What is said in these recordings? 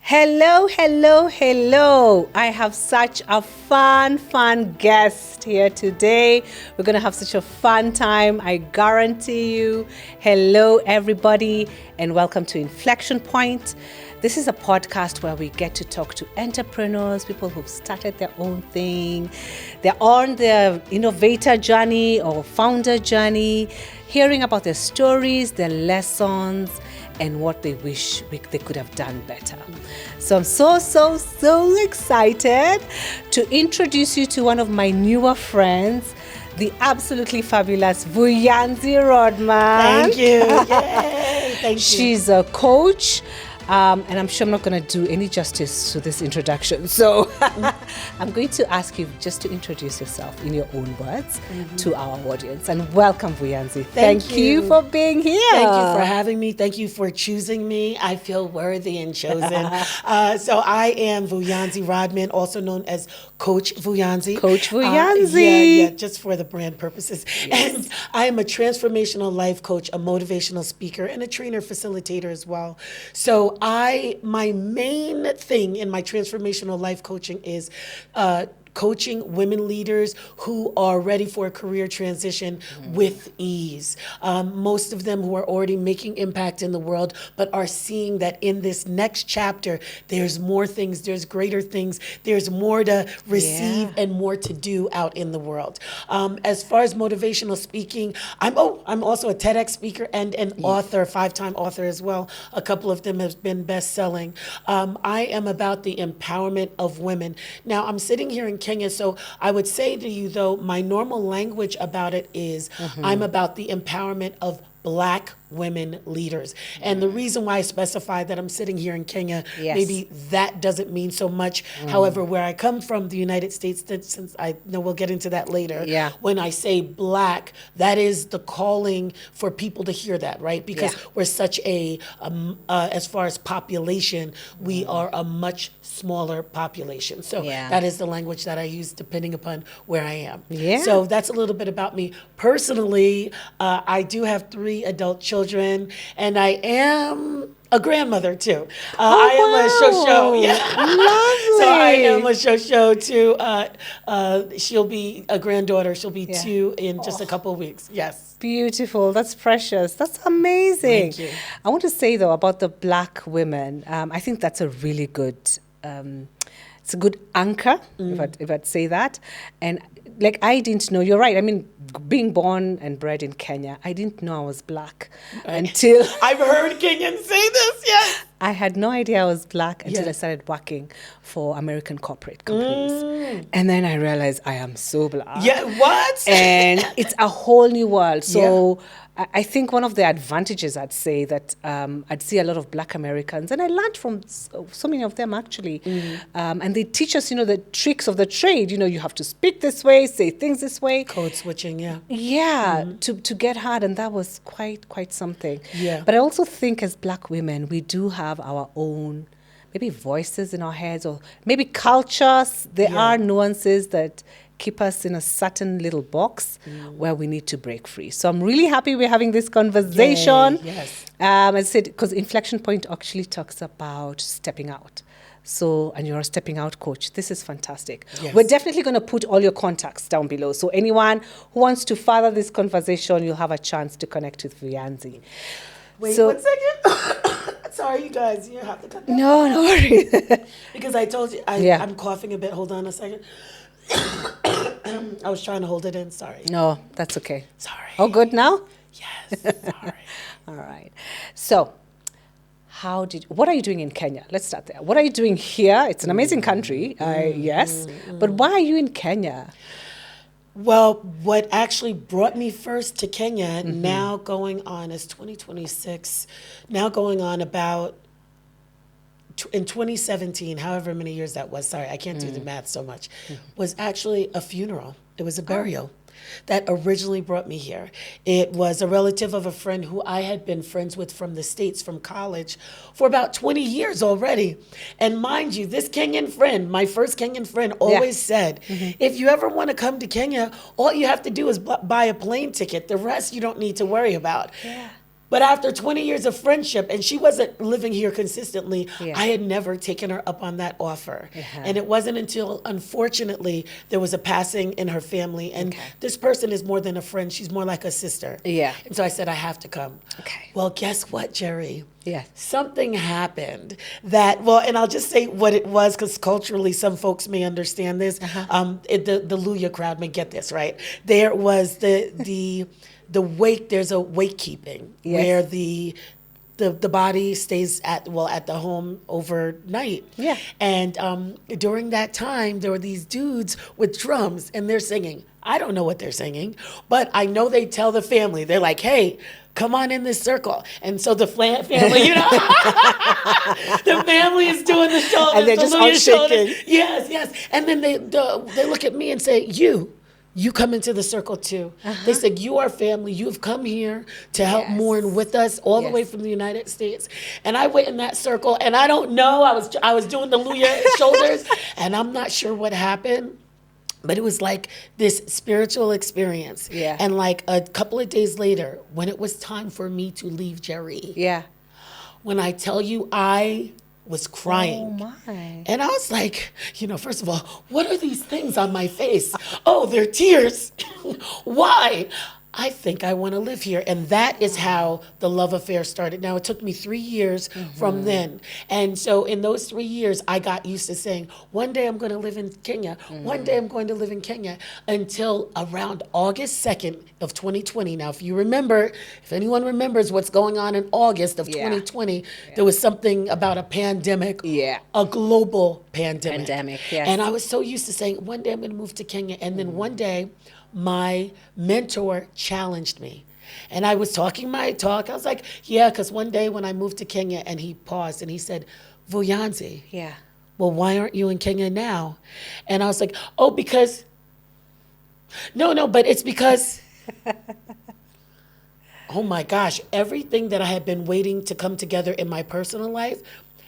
Hello, hello, hello. I have such a fun guest here today. We're going to have such a fun time, I guarantee you. Hello, everybody, and welcome to Inflection Point. This is a podcast where we get to talk to entrepreneurs, people who've started their own thing. They're on their innovator journey or founder journey, hearing about their stories, their lessons, and what they wish they could have done better. So I'm so excited to introduce you to one of my newer friends, the absolutely fabulous Vuyanzi Rodman. Thank you. Yay. Thank you. She's a coach. And I'm sure I'm not going to do any justice to this introduction. So I'm going to ask you just to introduce yourself in your own words to our audience. And welcome, Vuyanzi. Thank you for being here. Thank you for having me. Thank you for choosing me. I feel worthy and chosen. So I am Vuyanzi Rodman, also known as Coach Vuyanzi. Coach Vuyanzi. Yeah, just for the brand purposes. Yes. And I am a transformational life coach, a motivational speaker, and a trainer facilitator as well. So my main thing in my transformational life coaching is coaching women leaders who are ready for a career transition with ease. Most of them who are already making impact in the world, but are seeing that in this next chapter, there's more things, there's greater things, there's more to receive and more to do out in the world. As far as motivational speaking, I'm also a TEDx speaker and an author, 5-time author as well. A couple of them have been best-selling. I am about the empowerment of women. Now, I'm sitting here in Kenya, so I would say to you, though, my normal language about it is I'm about the empowerment of Black women leaders. And the reason why I specify that I'm sitting here in Kenya, maybe that doesn't mean so much. However, where I come from, the United States, since I know we'll get into that later, when I say Black, that is the calling for people to hear that, right? Because we're such as far as population, we are a much smaller population. So that is the language that I use depending upon where I am. So that's a little bit about me. Personally, I do have 3 adult children, and I am a grandmother too. I am a shosho. Lovely. So I am a shosho too. She'll be a granddaughter. She'll be 2 in just a couple of weeks. Yes. Beautiful. That's precious. That's amazing. Thank you. I want to say though about the Black women. I think that's a really good. It's a good anchor, if I'd say that. And like, I didn't know, you're right. I mean, being born and bred in Kenya, I didn't know I was Black until... I've heard Kenyans say this, yes. I had no idea I was Black until I started working for American corporate companies. And then I realized I am so Black. Yeah, what? And it's a whole new world. So I think one of the advantages, I'd say, that I'd see a lot of Black Americans, and I learned from so many of them, actually. And they teach us, the tricks of the trade. You have to speak this way, say things this way. Code switching, to get hard, and that was quite something. Yeah. But I also think as Black women, we do have our own maybe voices in our heads, or maybe cultures. There are nuances that keep us in a certain little box where we need to break free. So I'm really happy we're having this conversation. Yes. As I said, because Inflection Point actually talks about stepping out. So, and you're a stepping out coach. This is fantastic. Yes. We're definitely going to put all your contacts down below. So anyone who wants to further this conversation, you'll have a chance to connect with Vuyanzi. Wait 1 second. Sorry, you guys. You have to cut that. No worries. Because I told you, I'm coughing a bit. Hold on a second. I was trying to hold it in. Sorry. No, that's okay. Sorry. Oh, good now? Yes. Sorry. All right. So, what are you doing in Kenya? Let's start there. What are you doing here? It's an amazing country, yes. But why are you in Kenya? Well, what actually brought me first to Kenya, now going on is 2026, now going on about in 2017, however many years that was, sorry, I can't do the math so much, was actually a funeral. It was a burial that originally brought me here. It was a relative of a friend who I had been friends with from the States, from college, for about 20 years already. And mind you, this Kenyan friend, my first Kenyan friend, always said, if you ever want to come to Kenya, all you have to do is buy a plane ticket. The rest you don't need to worry about. But after 20 years of friendship, and she wasn't living here consistently, Yeah. I had never taken her up on that offer. Uh-huh. And it wasn't until, unfortunately, there was a passing in her family. And Okay. this person is more than a friend. She's more like a sister. Yeah. And so I said, I have to come. Okay. Well, guess what, Jerry? Yes. Something happened that, well, and I'll just say what it was because culturally some folks may understand this. The Luya crowd may get this, right? There was the wake, there's a wake keeping where the body stays at the home overnight. Yeah. And during that time, there were these dudes with drums and they're singing. I don't know what they're singing, but I know they tell the family, they're like, hey, come on in this circle. And so the family, you know, the family is doing the shoulders. And they're just all shaking. Yes, yes. And then they look at me and say, you come into the circle too. They said, you are family. You've come here to help mourn with us all the way from the United States. And I went in that circle and I don't know, I was doing the Luya shoulders and I'm not sure what happened. But it was like this spiritual experience. Yeah. And like a couple of days later, when it was time for me to leave Jerry, Yeah. when I tell you I was crying. Oh my. And I was like, first of all, what are these things on my face? Oh, they're tears. Why? I think I want to live here. And that is how the love affair started. Now, it took me 3 years from then. And so in those 3 years, I got used to saying, one day I'm going to live in Kenya. One day I'm going to live in Kenya until around August 2nd of 2020. Now, if anyone remembers what's going on in August of 2020, there was something about a pandemic, a global pandemic. Yes. And I was so used to saying, one day I'm going to move to Kenya. And then one day, my mentor challenged me. And I was talking my talk. I was like, yeah, because one day when I moved to Kenya, and he paused and he said, Vuyanzi, well, why aren't you in Kenya now? And I was like, oh, because, but it's because, oh my gosh, everything that I had been waiting to come together in my personal life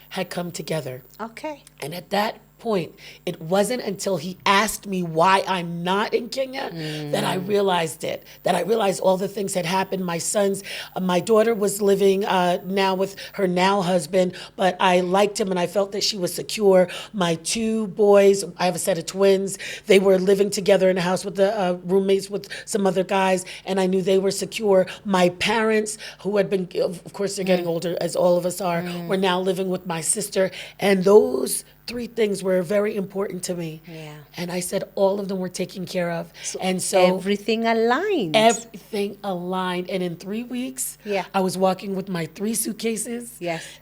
had come together. Okay. And at that point, it wasn't until he asked me why I'm not in Kenya that I realized it, that I realized all the things had happened. My daughter was living now with her now husband, but I liked him and I felt that she was secure. My 2 boys, I have a set of twins, they were living together in a house with the roommates with some other guys, and I knew they were secure. My parents, who had been, of course they're getting older as all of us are, were now living with my sister, and those 3 things were very important to me. Yeah. And I said all of them were taken care of. And so everything aligned. Everything aligned. And in 3 weeks, I was walking with my 3 suitcases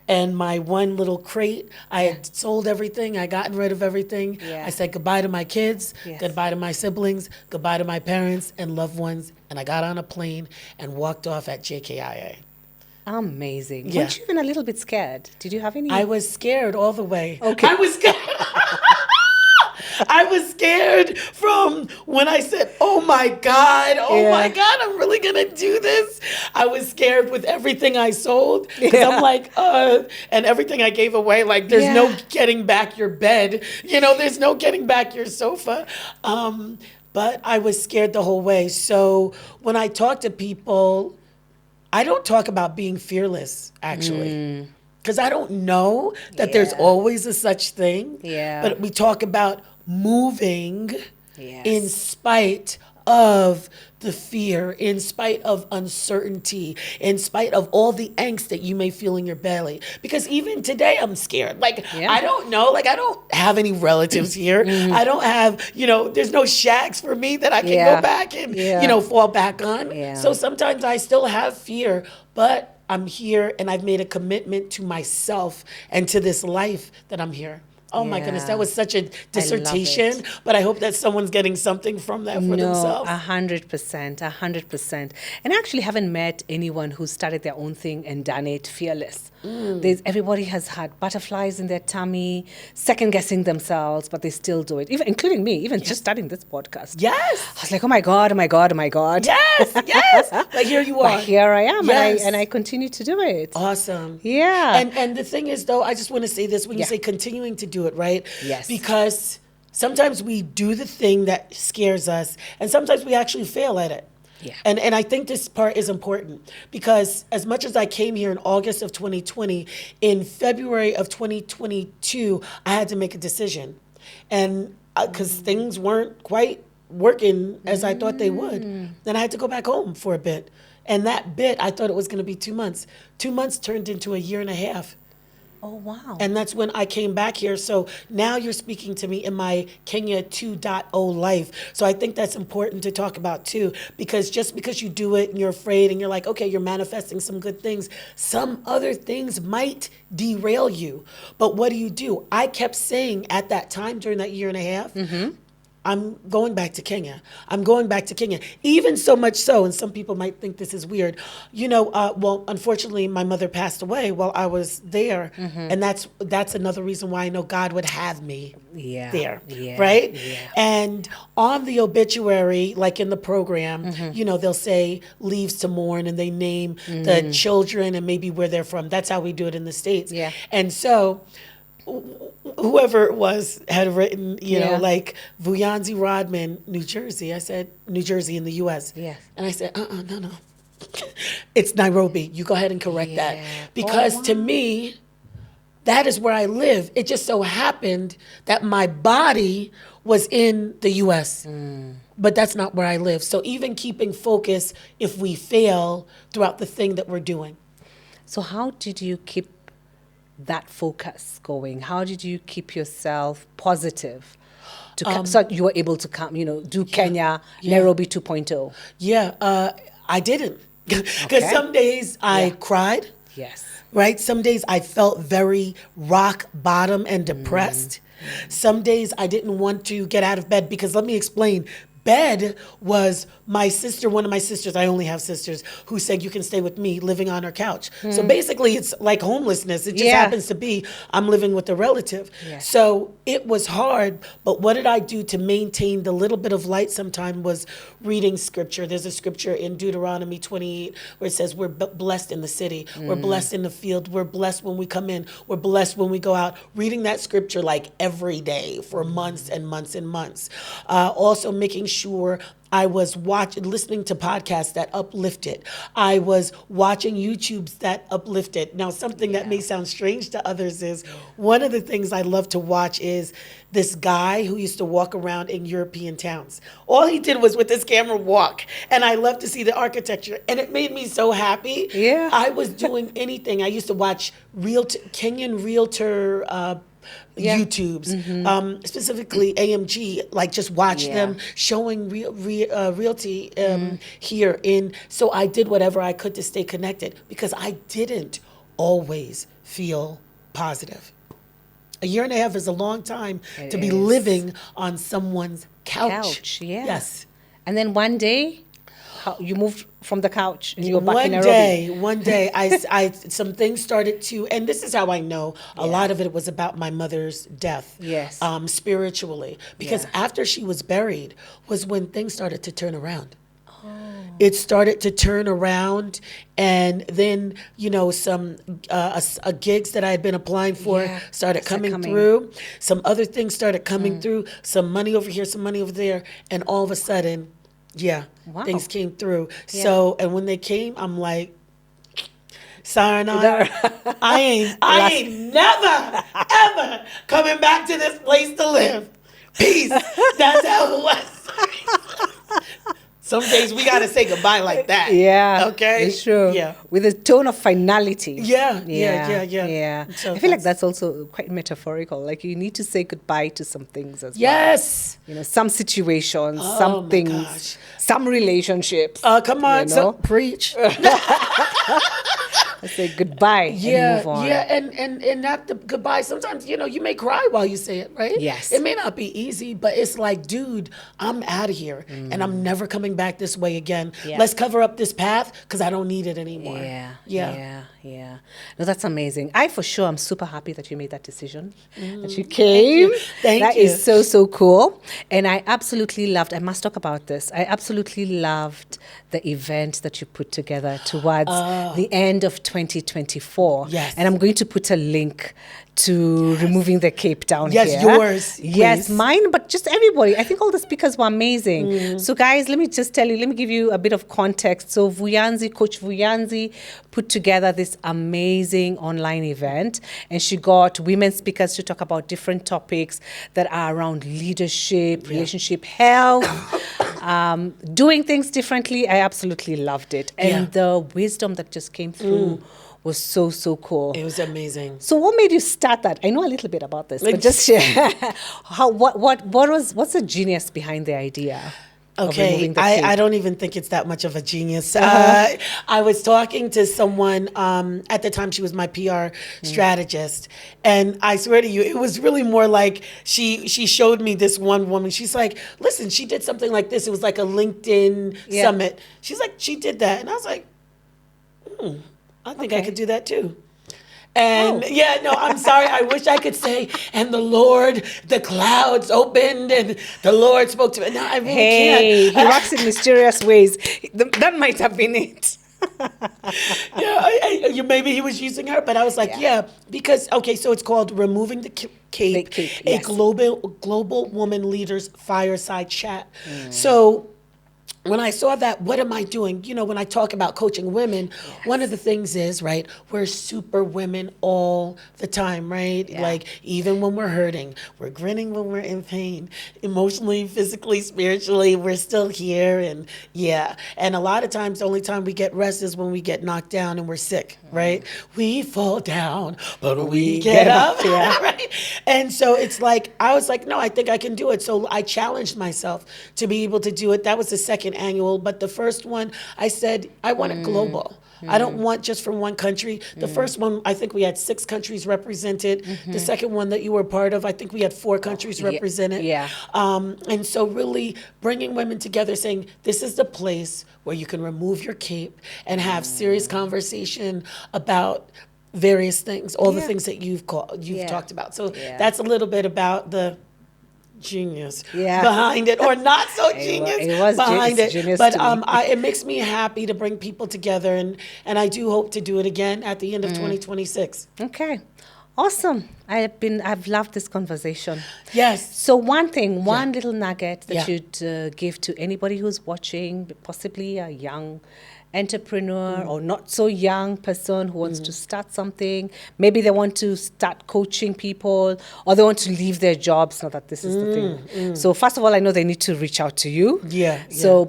and my 1 little crate. I had sold everything. I gotten rid of everything. I said goodbye to my kids, goodbye to my siblings, goodbye to my parents and loved ones. And I got on a plane and walked off at JKIA. Amazing. Weren't you even a little bit scared? Did you have any? I was scared all the way. Okay. I was scared. I was scared from when I said, oh my God, I'm really going to do this. I was scared with everything I sold because I'm like, and everything I gave away, like there's no getting back your bed. There's no getting back your sofa. But I was scared the whole way. So when I talk to people, I don't talk about being fearless, actually, because I don't know that there's always a such thing. Yeah. But we talk about moving in spite of the fear, in spite of uncertainty, in spite of all the angst that you may feel in your belly. Because even today I'm scared. I don't know. I don't have any relatives here. I don't have, there's no shacks for me that I can go back and, fall back on. Yeah. So sometimes I still have fear, but I'm here and I've made a commitment to myself and to this life that I'm here. Oh my goodness, that was such a dissertation, but I hope that someone's getting something from that for themselves. 100%. And I actually haven't met anyone who started their own thing and done it fearless. Everybody has had butterflies in their tummy, second-guessing themselves, but they still do it, even including me, even just starting this podcast. Yes. I was like, oh my God. Yes. But here you are. But here I am, Yes. and I continue to do it. Awesome. Yeah. And the thing is, though, I just want to say this, when you say continuing to do it, right? Yes. Because sometimes we do the thing that scares us, and sometimes we actually fail at it. Yeah. And I think this part is important because as much as I came here in August of 2020, in February of 2022, I had to make a decision. And because things weren't quite working as I thought they would, then I had to go back home for a bit. And that bit, I thought it was going to be 2 months. 2 months turned into a year and a half. Oh, wow. And that's when I came back here. So now you're speaking to me in my Kenya 2.0 life. So I think that's important to talk about too, because just because you do it and you're afraid and you're like, okay, you're manifesting some good things, some other things might derail you. But what do? I kept saying at that time during that year and a half, I'm going back to Kenya. I'm going back to Kenya. Even so much so, and some people might think this is weird, well, unfortunately, my mother passed away while I was there. And that's another reason why I know God would have me there, right? Yeah. And on the obituary, like in the program, they'll say leaves to mourn and they name the children and maybe where they're from. That's how we do it in the States. Yeah. And so whoever it was had written, like Vuyanzi Rodman, New Jersey. I said, New Jersey in the U.S. Yes. And I said, no. It's Nairobi. You go ahead and correct that. Because to me, that is where I live. It just so happened that my body was in the U.S., but that's not where I live. So even keeping focus if we fail throughout the thing that we're doing. So how did you keep that focus going? How did you keep yourself positive so you were able to come, do Kenya, Nairobi 2.0? Yeah, I didn't. Because some days I cried. Yes. Right? Some days I felt very rock bottom and depressed. Some days I didn't want to get out of bed because let me explain. Bed was my sister, one of my sisters, I only have sisters, who said you can stay with me living on her couch. So basically it's like homelessness. It just happens to be I'm living with a relative. Yeah. So it was hard, but what did I do to maintain the little bit of light sometime was reading scripture. There's a scripture in Deuteronomy 28 where it says we're blessed in the city, we're blessed in the field, we're blessed when we come in, we're blessed when we go out. Reading that scripture like every day for months and months and months. Also making sure I was listening to podcasts that uplifted. I was watching YouTubes that uplifted. Now, something that may sound strange to others is one of the things I love to watch is this guy who used to walk around in European towns. All he did was with his camera walk. And I love to see the architecture. And it made me so happy. Yeah. I was doing anything. I used to watch Kenyan realtor YouTubes, specifically AMG, like just watch them showing realty here so I did whatever I could to stay connected because I didn't always feel positive. A year and a half is a long time to be living on someone's couch. Yes. And then one day, you moved from the couch and you were back in Nairobi. One day, I some things started to, and this is how I know a lot of it was about my mother's death. Yes. Spiritually, because after she was buried was when things started to turn around. It started to turn around, and then some gigs that I had been applying for started coming through. Some other things started coming through. Some money over here, some money over there, and all of a sudden, things came through. Yeah. So, and when they came, I'm like, sayonara. I ain't never, ever coming back to this place to live. Peace. That's how it was. Some days we got to say goodbye like that. Yeah. Okay? It's true. Yeah. With a tone of finality. Yeah. So I feel like that's also quite metaphorical. Like you need to say goodbye to some things as well. Yes. Some situations, some things, some relationships. Come on. So, preach. I say goodbye and move on. Yeah, and not the goodbye. Sometimes, you may cry while you say it, right? Yes. It may not be easy, but it's like, dude, I'm out of here and I'm never coming back this way again. Yeah. Let's cover up this path because I don't need it anymore. Yeah. Yeah. No, that's amazing. I for sure am super happy that you made that decision, that you came. Thank That you. is so, so cool. And I absolutely loved, I must talk about this. I absolutely loved the event that you put together towards the end of 2024. Yes. And I'm going to put a link to removing the cape down here. Yes, yours, Yes, please. mine, but just everybody. I think all the speakers were amazing. So guys, let me just tell you, let me give you a bit of context. So Coach Vuyanzi put together this amazing online event, and she got women speakers to talk about different topics that are around leadership, relationship health, doing things differently. I absolutely loved it. And the wisdom that just came through was so, so cool. It was amazing. So what made you start that? I know a little bit about this, but just share what's the genius behind the idea? Okay, I don't even think it's that much of a genius. I was talking to someone, at the time she was my PR strategist, and I swear to you, it was really more like she showed me this one woman. She's like, listen, she did something like this. It was like a LinkedIn summit. She's like, she did that. And I was like, I think I could do that too. And I'm sorry. I wish I could say, and the Lord, the clouds opened and the Lord spoke to me. No, I really can't. He works in mysterious ways. That might have been it. Maybe he was using her, but I was like, because, so it's called Removing the Cape, a global woman leaders fireside chat. So when I saw that, what am I doing? When I talk about coaching women, one of the things is, right, we're super women all the time, right? Yeah. Like, even when we're hurting, we're grinning when we're in pain, emotionally, physically, spiritually, we're still here. And and a lot of times, the only time we get rest is when we get knocked down and we're sick, right? We fall down, but we get up, right? And so it's like, I was like, no, I think I can do it. So I challenged myself to be able to do it. That was the second annual, but the first one, I said, I want it global. I don't want just from one country. The first one, I think we had 6 countries represented. The second one that you were part of, I think we had 4 countries represented. And so really bringing women together, saying, this is the place where you can remove your cape and have serious conversation about various things, all the things that you've talked about. So that's a little bit about the genius behind it, or not so genius behind it. But it makes me happy to bring people together, and I do hope to do it again at the end of 2026. Okay. Awesome. I've loved this conversation. Yes. So one little nugget that you'd give to anybody who's watching, possibly a young entrepreneur or not so young person who wants to start something. Maybe they want to start coaching people, or they want to leave their jobs. Not that this is the thing. So first of all, I know they need to reach out to you.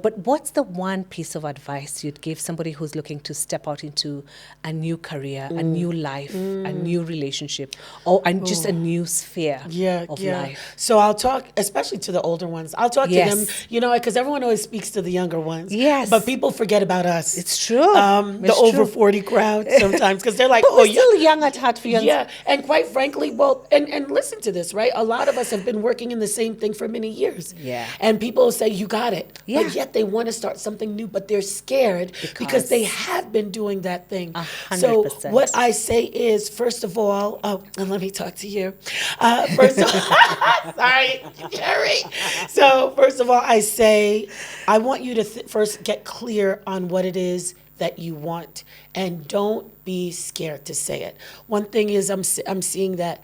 But what's the one piece of advice you'd give somebody who's looking to step out into a new career, a new life, a new relationship, and just a new sphere of life? So I'll talk, especially to the older ones. I'll talk to them, because everyone always speaks to the younger ones. Yes. But people forget about us. It's true. The over 40 crowd sometimes, because they're like, but we're still young at heart for young. Yeah, and quite frankly, and listen to this, right? A lot of us have been working in the same thing for many years. Yeah. And people say, you got it. Yeah. But yet they want to start something new, but they're scared because they have been doing that thing. 100%. So what I say is, first of all, and let me talk to you. First of all, sorry, Jerry. So first of all, I say, I want you to first get clear on what it is that you want, and don't be scared to say it. One thing is, I'm seeing that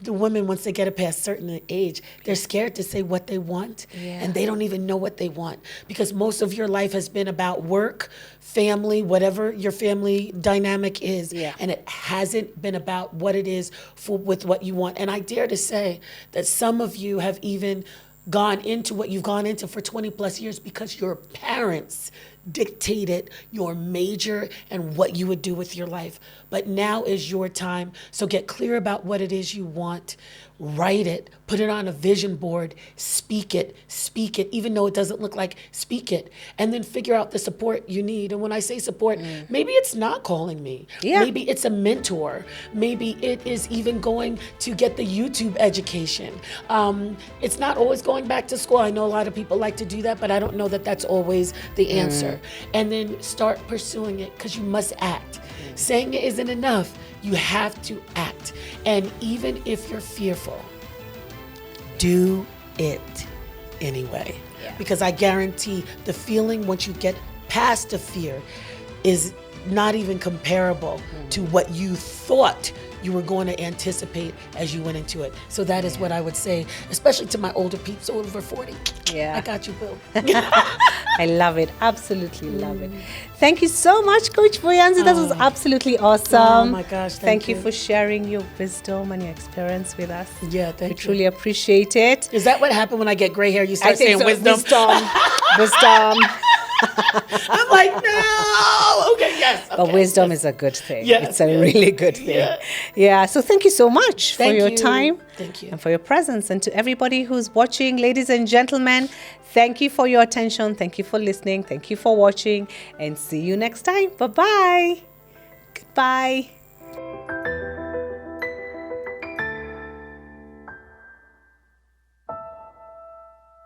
the women, once they get past a certain age, they're scared to say what they want, and they don't even know what they want, because most of your life has been about work, family, whatever your family dynamic is, and it hasn't been about what it is with what you want. And I dare to say that some of you have even gone into what you've gone into for 20 plus years because your parents dictated your major and what you would do with your life. But now is your time. So get clear about what it is you want. Write it, put it on a vision board, speak it, even though it doesn't look like, speak it, and then figure out the support you need. And when I say support, maybe it's not calling me. Maybe it's a mentor. Maybe it is even going to get the YouTube education. It's not always going back to school. I know a lot of people like to do that, but I don't know that that's always the answer. And then start pursuing it, because you must act. Saying it isn't enough. You have to act. And even if you're fearful, do it anyway. Yeah. Because I guarantee the feeling once you get past the fear is not even comparable to what you thought you were going to anticipate as you went into it. So that is what I would say, especially to my older peeps over 40. Yeah. I got you, Bill. I love it. Absolutely love it. Thank you so much, Coach Vuyanzi. That was absolutely awesome. Oh my gosh, thank you you. for sharing your wisdom and your experience with us. Yeah, thank We you. truly appreciate it. Is that what happened when I get gray hair? You start I think saying so. wisdom? Wisdom. I'm like, no. Okay, yes. But okay, wisdom yes. is a good thing. Yes, It's a yes. really good thing. Yeah. Yeah. So thank you so much for Thank your you. time. Thank you. And for your presence. And to everybody who's watching, ladies and gentlemen, thank you for your attention. Thank you for listening. Thank you for watching. And see you next time. Bye-bye. Goodbye.